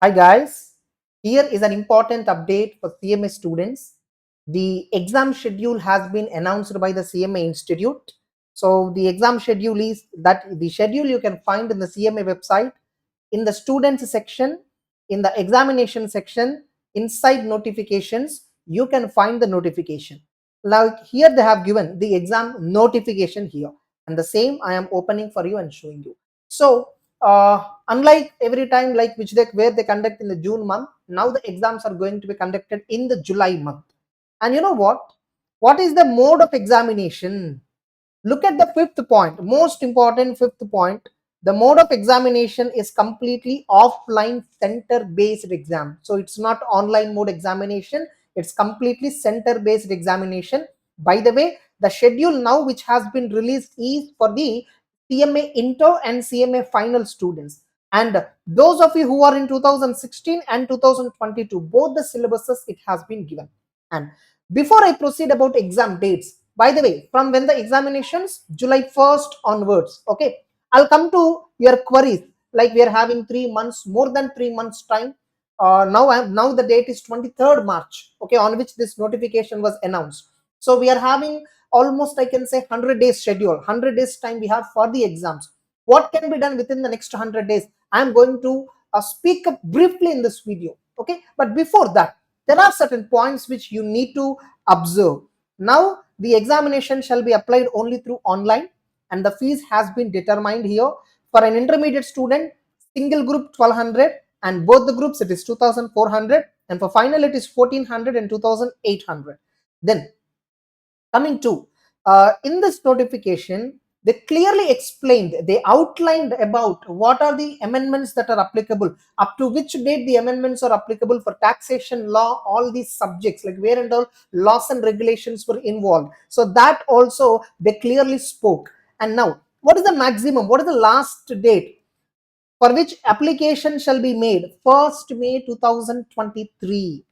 Hi guys, here is an important update for CMA students. The exam schedule has been announced by the CMA Institute. So the exam schedule is that the schedule you can find in the CMA website in the students section, in the examination section, inside notifications, you can find the notification. Like here they have given the exam notification here, and the same I am opening for you and showing you. So unlike every time like which they where they conduct in the June month, now the exams are going to be conducted in the July month. And you know what is the mode of examination? Look at the fifth point, most important fifth point. The mode of examination is completely offline center based exam. So it's not online mode examination, it's completely center based examination. By the way, the schedule now which has been released is for the CMA Inter and CMA final students. And those of you who are in 2016 and 2022, both the syllabuses it has been given. And before I proceed about exam dates, by the way, from when the examinations? July 1st onwards. Okay, I'll come to your queries. Like we are having 3 months, more than 3 months time. Now the date is 23rd March. Okay, on which this notification was announced. So we are having almost, I can say, 100 days schedule. 100 days time we have for the exams. What can be done within the next 100 days? I am going to speak up briefly in this video. Okay, but before that, there are certain points which you need to observe. Now the examination shall be applied only through online, and the fees has been determined here. For an intermediate student, single group 1200, and both the groups it is 2400, and for final it is 1400 and 2800. Then coming to in this notification, they clearly explained, they outlined about what are the amendments that are applicable, up to which date the amendments are applicable for taxation law, all these subjects, like where and all laws and regulations were involved. So that also they clearly spoke. And now what is the maximum, what is the last date for which application shall be made? 1st May 2023.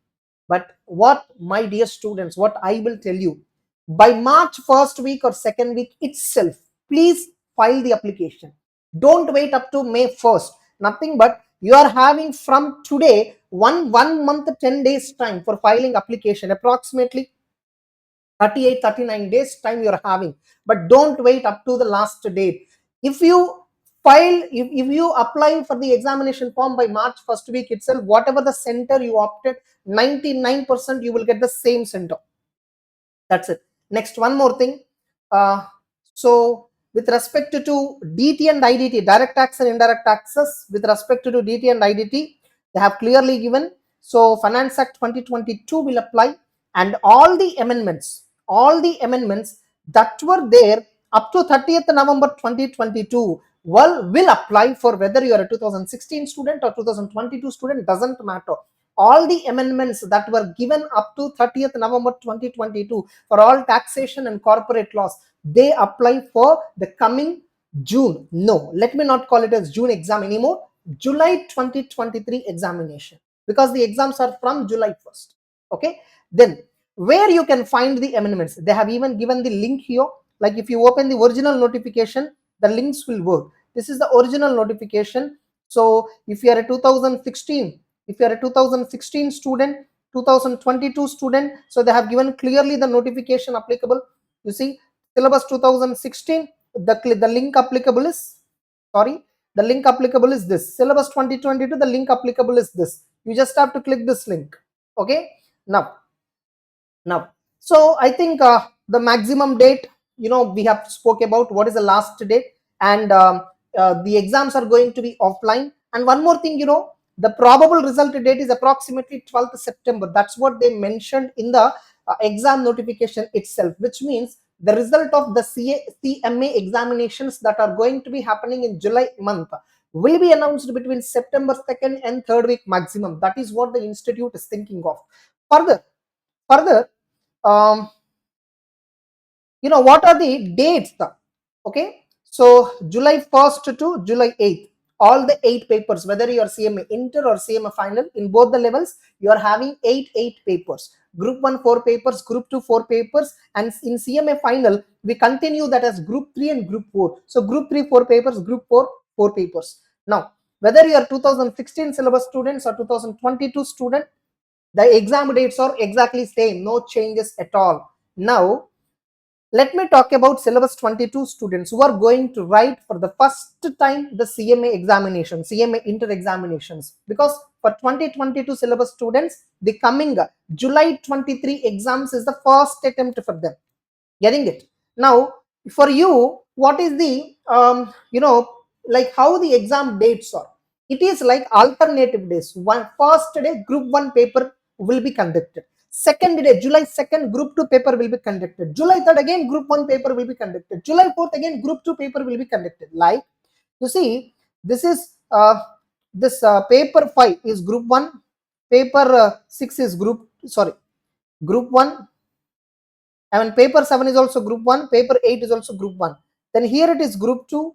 But what, my dear students, what I will tell you, by March first week or second week itself, please file the application. Don't wait up to May 1st. Nothing but you are having from today one month 10 days time for filing application, approximately 38-39 days time you are having. But don't wait up to the last date. If you if you apply for the examination form by March first week itself, whatever the center you opted, 99% you will get the same center. That's it. Next, one more thing. So with respect to DT and IDT, direct tax and indirect taxes, with respect to DT and IDT, they have clearly given. So Finance Act 2022 will apply, and all the amendments that were there up to 30th November 2022 will apply for whether you are a 2016 student or 2022 student, doesn't matter. All the amendments that were given up to 30th November 2022 for all taxation and corporate laws, they apply for the coming June. No, let me not call it as June exam anymore. July 2023 examination, because the exams are from July 1st. Okay, then where you can find the amendments, they have even given the link here. Like if you open the original notification, the links will work. This is the original notification. So if you are a 2016, if you are a 2016 student, 2022 student, so they have given clearly the notification applicable. You see, syllabus 2016, the link applicable is, sorry, the link applicable is this. Syllabus 2022, the link applicable is this. You just have to click this link. Okay, now so I think the maximum date, we have spoke about what is the last date. And the exams are going to be offline. And one more thing, the probable result date is approximately 12th September. That's what they mentioned in the exam notification itself, which means the result of the CMA examinations that are going to be happening in July month will be announced between September 2nd and 3rd week maximum. That is what the institute is thinking of. Further, um, what are the dates? Okay, so July 1st to July 8th, all the 8 papers, whether you are CMA Inter or CMA Final, in both the levels, you are having 8 papers. Group 1 4 papers, Group 2 4 papers, and in CMA Final, we continue that as Group 3 and Group 4. So Group 3 4 papers, Group 4 4 papers. Now, Whether you are 2016 syllabus students or 2022 student, the exam dates are exactly same, no changes at all. Now let me talk about syllabus 22 students who are going to write for the first time the CMA examination, CMA inter examinations, because for 2022 syllabus students, the coming July 23 exams is the first attempt for them. Getting it? Now for you, what is the like how the exam dates are? It is like alternative days. One first day group 1 paper will be conducted, second day July 2nd group 2 paper will be conducted, July 3rd again group 1 paper will be conducted, July 4th again group 2 paper will be conducted. Like you see, this is this paper 5 is group 1, paper 6 is group 1, and paper 7 is also group 1, paper 8 is also group 1. Then here it is group 2,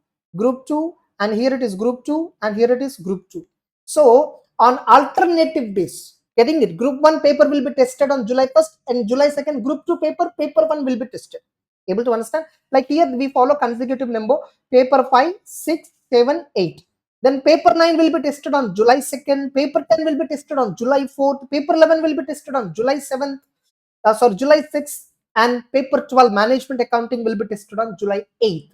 and here it is group 2, and here it is group 2. So on alternative days, getting it, group 1 paper will be tested on July 1st, and July 2nd group 2 paper 1 will be tested. Able to understand? Like here we follow consecutive number, paper 5, 6, 7, 8. Then paper 9 will be tested on July 2nd, paper 10 will be tested on July 4th, paper 11 will be tested on July 7th, July 6th, and paper 12 management accounting will be tested on July 8th.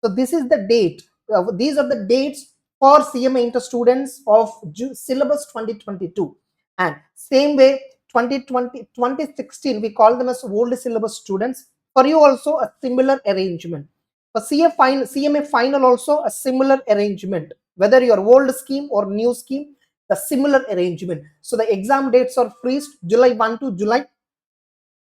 So this is the date. These are the dates for CMA inter students of syllabus 2022. And same way 2020, 2016, we call them as old syllabus students. For you also a similar arrangement. For CMA final also a similar arrangement. Whether your old scheme or new scheme, the similar arrangement. So the exam dates are freezed July 1 to July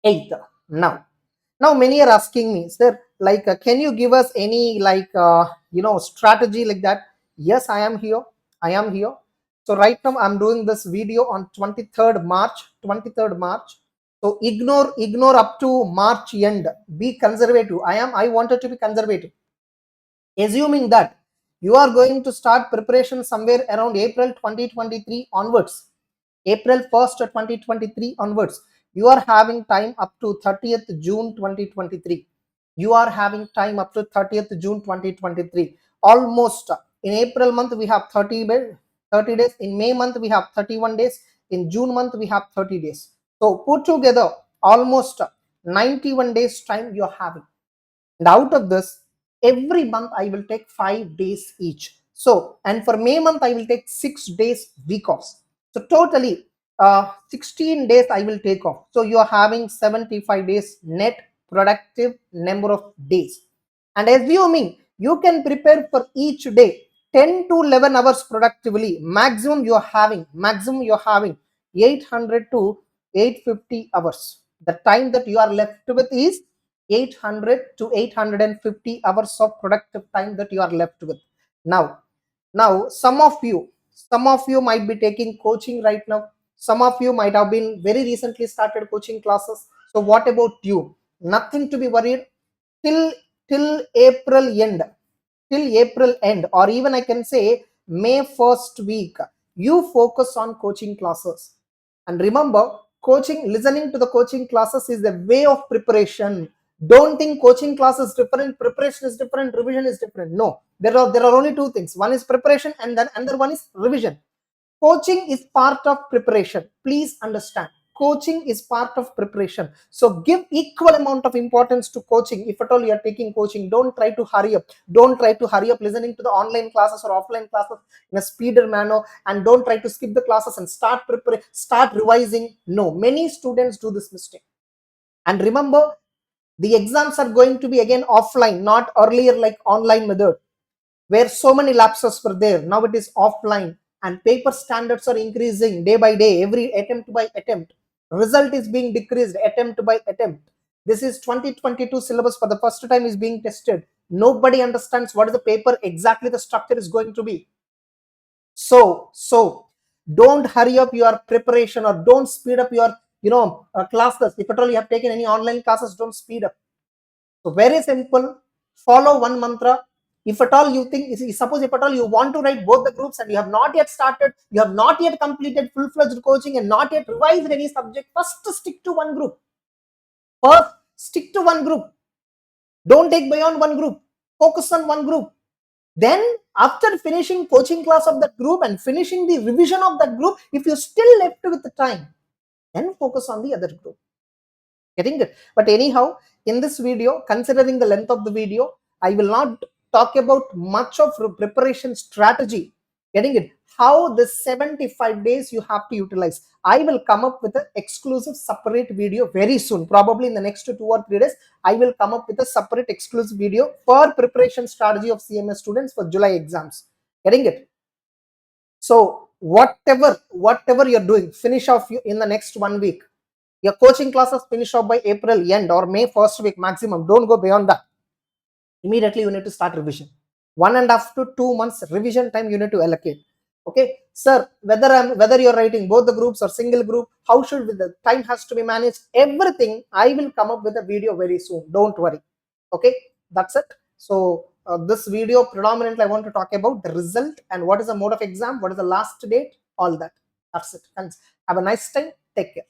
8th. Now many are asking me, sir, like can you give us any like strategy like that? Yes, I am here. So right now I'm doing this video on 23rd March. So ignore up to March end. Be conservative. I wanted to be conservative, assuming that you are going to start preparation somewhere around April 2023 onwards. April 1st 2023 onwards, you are having time up to 30th June 2023. You are having time up to 30th June 2023. Almost in April month we have 30 days. In May month we have 31 days. In June month we have 30 days. So put together almost 91 days time you are having. And out of this, every month I will take 5 days each. So, and for May month I will take 6 days week offs. So totally 16 days I will take off. So you are having 75 days net productive number of days. And assuming you can prepare for each day 10 to 11 hours productively, maximum you are having 800 to 850 hours. The time that you are left with is 800 to 850 hours of productive time that you are left with. Now some of you might be taking coaching right now. Some of you might have been very recently started coaching classes. So what about you? Nothing to be worried. Till April end, or even I can say May first week, you focus on coaching classes. And remember, listening to the coaching classes is the way of preparation. Don't think coaching class is different, preparation is different, revision is different. No, there are only two things. One is preparation, and then another one is revision. Coaching is part of preparation. Please understand. Coaching is part of preparation. So give equal amount of importance to coaching. If at all you are taking coaching, don't try to hurry up. Don't try to hurry up listening to the online classes or offline classes in a speeder manner, and don't try to skip the classes and start revising. No, many students do this mistake. And remember, the exams are going to be again offline, not earlier like online method, where so many lapses were there. Now it is offline, and paper standards are increasing day by day, every attempt by attempt. Result is being decreased attempt by attempt. This is 2022 syllabus for the first time is being tested. Nobody understands what is the paper exactly the structure is going to be. So don't hurry up your preparation, or don't speed up your classes. If at all you have taken any online classes, don't speed up. So very simple. Follow one mantra. If at all you think, suppose if at all you want to write both the groups and you have not yet started, you have not yet completed full-fledged coaching and not yet revised any subject, first stick to one group. Don't take beyond one group. Focus on one group. Then After finishing coaching class of that group and finishing the revision of that group, if you still left with the time, then focus on the other group. Getting it? But anyhow, in this video, considering the length of the video, I will not talk about much of preparation strategy. Getting it? How the 75 days you have to utilize. I will come up with an exclusive separate video very soon. Probably in the next 2 or 3 days, I will come up with a separate exclusive video for preparation strategy of CMS students for July exams. Getting it? So whatever you're doing, finish off in the next 1 week. Your coaching classes finish off by April end or May first week maximum. Don't go beyond that. Immediately you need to start revision. 1.5 to 2 months revision time you need to allocate. Okay, sir, whether you're writing both the groups or single group, how should the time has to be managed? Everything I will come up with a video very soon. Don't worry. Okay, that's it. So this video predominantly I want to talk about the result and what is the mode of exam, what is the last date, all that. That's it. Thanks. Have a nice time. Take care.